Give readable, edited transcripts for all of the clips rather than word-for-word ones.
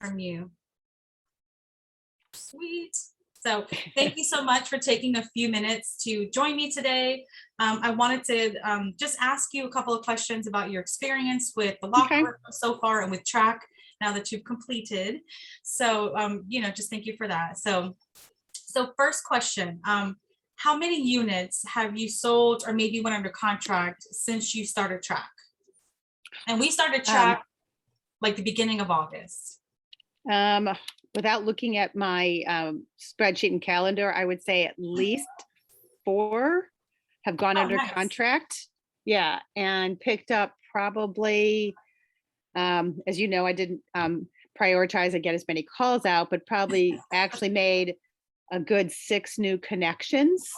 from you. Sweet. So thank you so much for taking a few minutes to join me today. I wanted to just ask you a couple of questions about your experience with the locker Okay. room so far and with track now that you've completed. So, just thank you for that. So first question, how many units have you sold or maybe went under contract since you started track? And we started Um, track like the beginning of August. um, Without looking at my spreadsheet and calendar, I would say at least 4 have gone Oh, under nice. contract. Yeah, and picked up probably, as you know, I didn't prioritize and get as many calls out, but probably actually made a good 6 new connections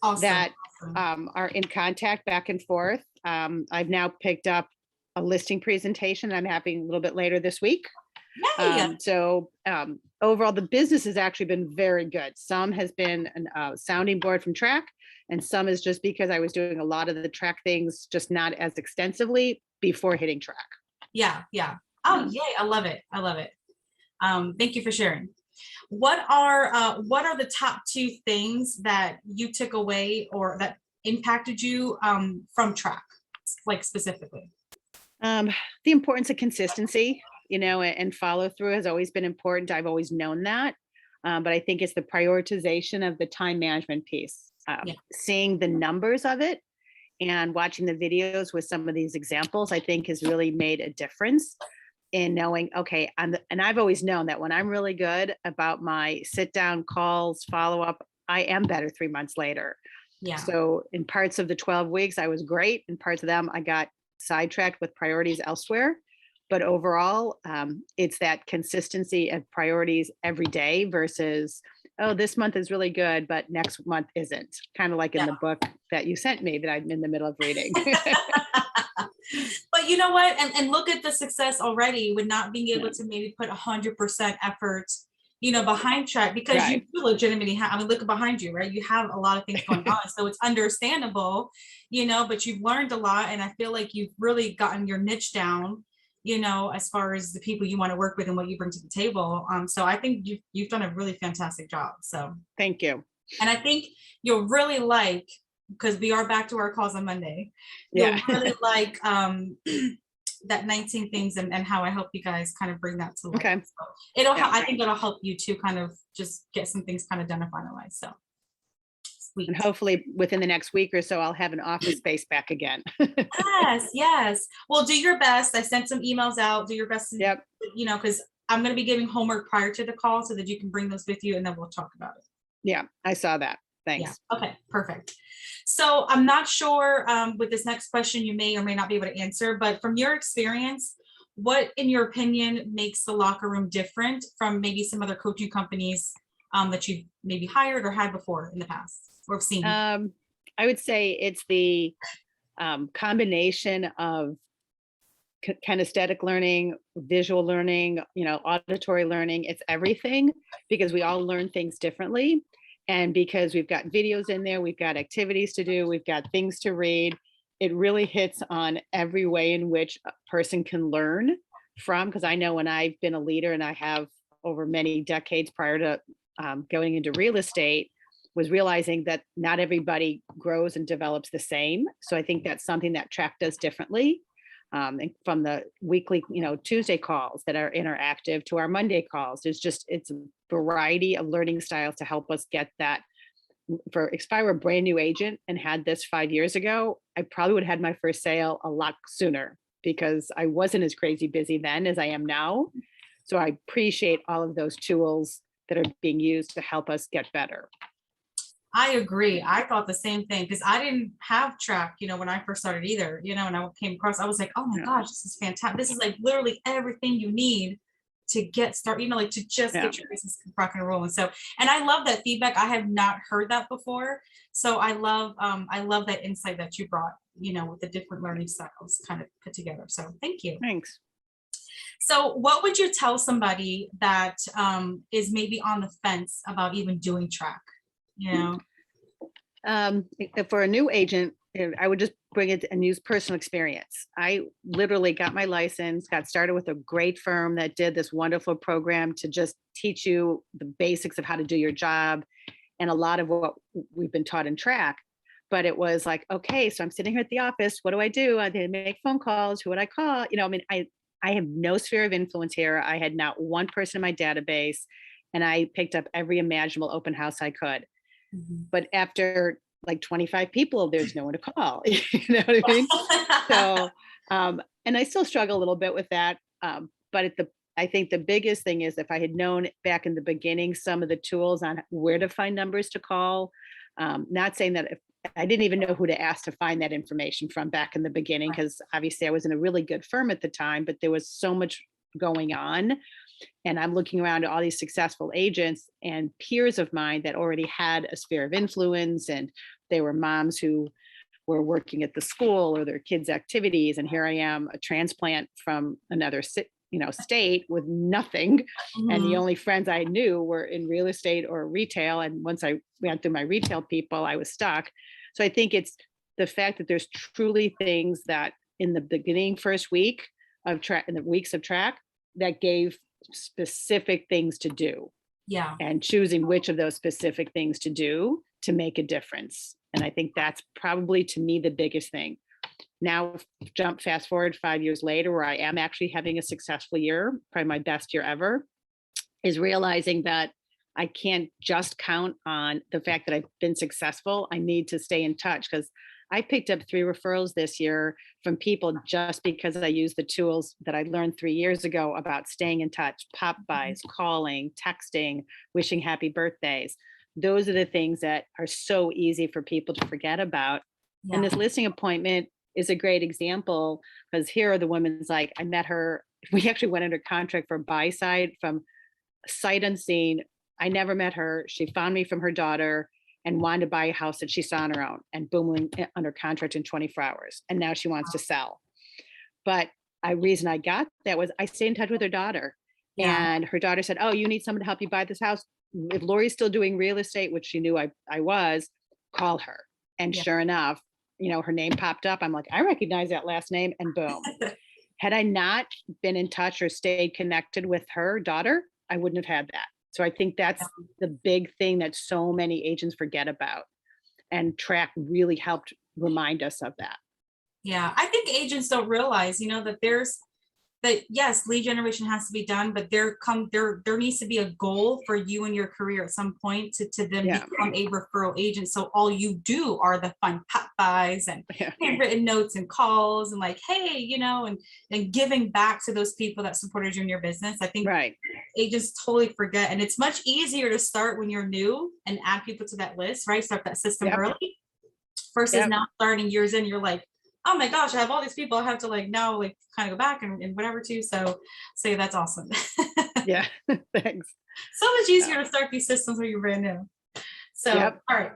Awesome. that Awesome. are in contact back and forth. I've now picked up a listing presentation I'm having a little bit later this week. Yay. Overall, the business has actually been very good. Some has been a sounding board from track, and some is just because I was doing a lot of the track things, just not as extensively before hitting track. Yeah. Yeah. Oh, yay. I love it. I love it. Thank you for sharing. What are the top 2 things that you took away or that impacted you from track, like specifically? The importance of consistency, and follow through has always been important. I've always known that. But I think it's the prioritization of the time management piece, Yeah. seeing the numbers of it and watching the videos with some of these examples, I think has really made a difference in knowing, okay, and I've always known that when I'm really good about my sit down calls, follow up, I am better 3 months later. Yeah. So in parts of the 12 weeks, I was great. In parts of them, I got sidetracked with priorities elsewhere. But overall, it's that consistency of priorities every day versus, oh, this month is really good, but next month isn't. Kind of like in Yeah. the book that you sent me that I'm in the middle of reading. But you know what? And look at the success already with not being able Yeah. to maybe put 100% effort, behind track because you Right. do legitimately have, I mean, look behind you, right? You have a lot of things going on. So it's understandable, but you've learned a lot. And I feel like you've really gotten your niche down, as far as the people you want to work with and what you bring to the table. So I think you've done a really fantastic job. So, Thank you. and I think you'll really like, because we are back to our calls on Monday, you'll Yeah. really like that 19 things and how I help you guys kind of bring that to life. Okay. So it'll Yeah. I think it'll help you to kind of just get some things kind of done and finalized. So sweet. And hopefully within the next week or so, I'll have an office space back again. Yes, yes. Well, do your best. I sent some emails out. Do your best, Yep. because I'm going to be giving homework prior to the call so that you can bring those with you and then we'll talk about it. Yeah. I saw that. Yeah. Thanks. Okay, perfect. So I'm not sure with this next question you may or may not be able to answer, but from your experience, what in your opinion makes the locker room different from maybe some other coaching companies that you've maybe hired or had before in the past or have seen? I would say it's the combination of kinesthetic learning, visual learning, auditory learning. It's everything because we all learn things differently. And because we've got videos in there, we've got activities to do, we've got things to read. It really hits on every way in which a person can learn from. Because I know when I've been a leader and I have over many decades prior to going into real estate, was realizing that not everybody grows and develops the same. So I think that's something that track does differently. And from the weekly, Tuesday calls that are interactive to our Monday calls, it's a variety of learning styles to help us get that. If I were a brand new agent and had this 5 years ago, I probably would have had my first sale a lot sooner because I wasn't as crazy busy then as I am now. So I appreciate all of those tools that are being used to help us get better. I agree. I thought the same thing because I didn't have track, when I first started either, and I came across, I was like, oh my Yeah. gosh, this is fantastic. This is like literally everything you need to get started, like to just Yeah. get your business rocking and rolling. So, and I love that feedback. I have not heard that before. So I love that insight that you brought, with the different learning styles kind of put together. So thank you. Thanks. So what would you tell somebody that is maybe on the fence about even doing track? For a new agent, And I would just bring it and use personal experience. I literally got my license, got started with a great firm that did this wonderful program to just teach you the basics of how to do your job and a lot of what we've been taught in track. But it was like, okay, so I'm sitting here at the office. What do I do? I did make phone calls. Who would I call? I mean, I have no sphere of influence here. I had not one person in my database, and I picked up every imaginable open house I could. Mhm. But after like 25 people, there's no one to call. You know what I mean? So, and I still struggle a little bit with that. But I think the biggest thing is if I had known back in the beginning some of the tools on where to find numbers to call, not saying that if I didn't even know who to ask to find that information from back in the beginning, Right. because obviously I was in a really good firm at the time, but there was so much going on. And I'm looking around at all these successful agents and peers of mine that already had a sphere of influence, and they were moms who were working at the school or their kids' activities. And here I am, a transplant from another state with nothing. And the Mhm. only friends I knew were in real estate or retail. And once I went through my retail people, I was stuck. So I think it's the fact that there's truly things that in the beginning first week of track, in the weeks of track, that gave specific things to do, Yeah. and choosing which of those specific things to do to make a difference. And I think that's probably to me the biggest thing. Now, jump fast forward 5 years later, where I am actually having a successful year, probably my best year ever, is realizing that I can't just count on the fact that I've been successful. I need to stay in touch, because I picked up 3 referrals this year from people just because I used the tools that I learned 3 years ago about staying in touch, pop bys, calling, texting, wishing happy birthdays. Those are the things that are so easy for people to forget about. And Yeah. this listing appointment is a great example, because here are the women's like, I met her. We actually went under contract for buy side from sight unseen. I never met her. She found me from her daughter and wanted to buy a house that she saw on her own, and boom, went under contract in 24 hours. And now she wants to sell. But I reason I got that was I stayed in touch with her daughter. Yeah. And her daughter said, "Oh, you need someone to help you buy this house. If Lori's still doing real estate," which she knew I was, "call her." And Yeah. sure enough, her name popped up. I'm like, I recognize that last name. And boom. Had I not been in touch or stayed connected with her daughter, I wouldn't have had that. So I think that's the big thing that so many agents forget about. And Track really helped remind us of that. Yeah. I think agents don't realize, that that yes, lead generation has to be done, but there needs to be a goal for you in your career at some point to then Yeah. become a referral agent. So all you do are the fun pop buys and Yeah. handwritten notes and calls and like, hey, and giving back to those people that supported you in your business. I think Right. agents totally forget. And it's much easier to start when you're new and add people to that list, right? Start that system Yep. early versus Yep. now starting years in, you're like, oh my gosh, I have all these people I have to like now like kind of go back and whatever too. So yeah, that's awesome. Yeah. Thanks. So much Yeah. easier to start these systems when you're brand new. So Yep. all right.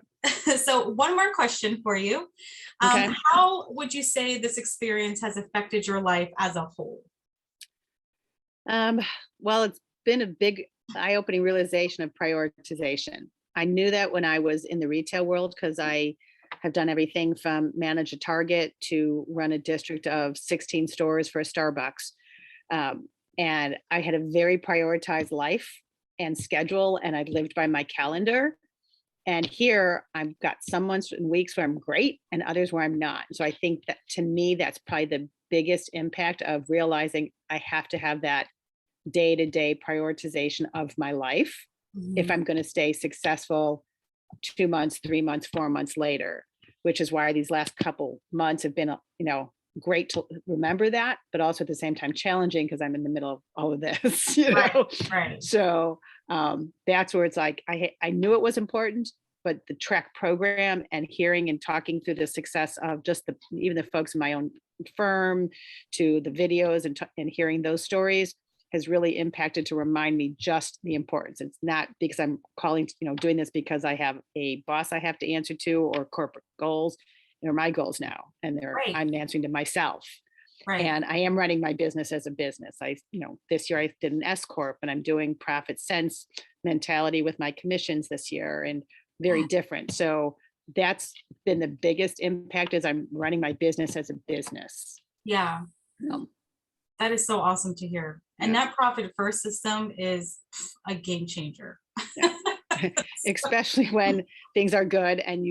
So one more question for you. Okay. How would you say this experience has affected your life as a whole? Um, well, it's been a big eye-opening realization of prioritization. I knew that when I was in the retail world, because I have done everything from manage a Target to run a district of 16 stores for a Starbucks. And I had a very prioritized life and schedule, and I lived by my calendar. And here I've got some months and weeks where I'm great and others where I'm not. So I think that to me, that's probably the biggest impact of realizing I have to have that day to day prioritization of my life if Mhm. I'm going to stay successful 2 months, 3 months, 4 months later, which is why these last couple months have been, great to remember that, but also at the same time challenging because I'm in the middle of all of this, Right, right. So that's where it's like I knew it was important, but the Track program and hearing and talking through the success of just even the folks in my own firm to the videos and hearing those stories has really impacted to remind me just the importance. It's not because I'm calling, doing this because I have a boss I have to answer to or corporate goals. They're my goals now, and Right, I'm answering to myself. right. And I am running my business as a business. This year I did an S corp, and I'm doing profit sense mentality with my commissions this year, and very different. So that's been the biggest impact, is I'm running my business as a business. Yeah. Um, That is so awesome to hear. And Yeah. that profit first system is a game changer. Yeah. Especially when things are good and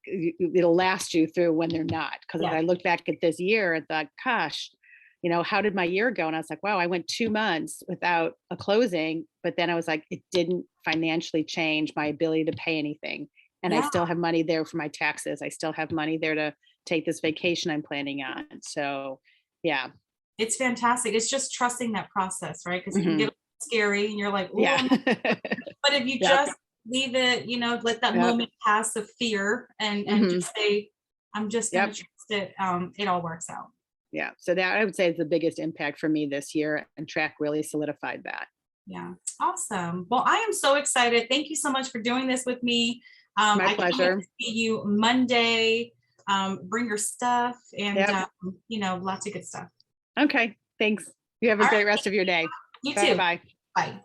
it'll last you through when they're not. Because Yeah. I look back at this year and thought, gosh, how did my year go? And I was like, wow, I went 2 months without a closing, but then I was like, it didn't financially change my ability to pay anything. And I Yeah. still have money there for my taxes. I still have money there to take this vacation I'm planning on. So yeah. It's fantastic. It's just trusting that process, right? Because it can get a little scary and you're like, oh, Yeah. but if you Yep. just leave it, let that Yep. moment pass of fear and just say, I'm just gonna Yep. trust it. It all works out. Yeah. So that, I would say, is the biggest impact for me this year, and track really solidified that. Yeah. Awesome. Well, I am so excited. Thank you so much for doing this with me. My I can't wait pleasure. to see you Monday. Bring your stuff and Yep. lots of good stuff. Okay. Thanks. You have a All great right. rest of your day. You too. Bye-bye. Bye.